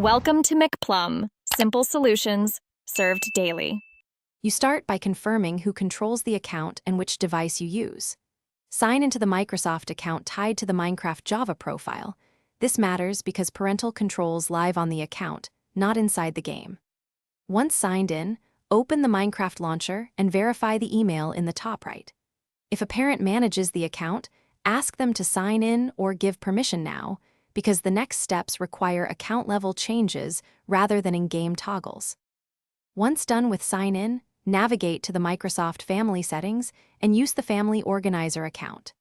Welcome to McPlum, simple solutions served daily. You start by confirming who controls the account and which device you use. Sign into the Microsoft account tied to the Minecraft Java profile. This matters because parental controls live on the account, not inside the game. Once signed in, open the Minecraft launcher and verify the email in the top right. If a parent manages the account, ask them to sign in or give permission now, because the next steps require account-level changes rather than in-game toggles. Once done with sign-in, navigate to the Microsoft Family settings and use the Family Organizer account.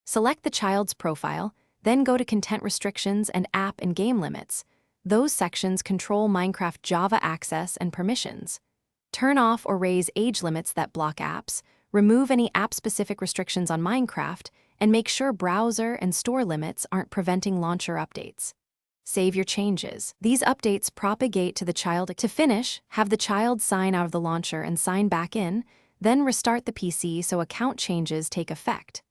Select the child's profile, then go to Content Restrictions and App and Game Limits. Those sections control Minecraft Java access and permissions. Turn off or raise age limits that block apps, remove any app-specific restrictions on Minecraft, and make sure browser and store limits aren't preventing launcher updates. Save your changes. These updates propagate to the child. To finish, have the child sign out of the launcher and sign back in, then restart the PC so account changes take effect.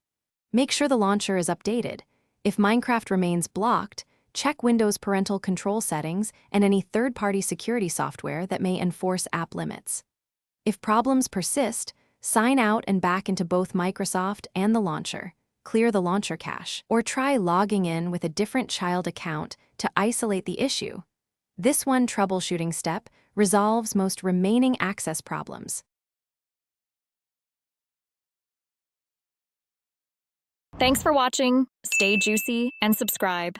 Make sure the launcher is updated. If Minecraft remains blocked, check Windows parental control settings and any third-party security software that may enforce app limits. If problems persist, sign out and back into both Microsoft and the launcher. Clear the launcher cache, or try logging in with a different child account to isolate the issue. This one troubleshooting step resolves most remaining access problems. Thanks for watching. Stay juicy and subscribe.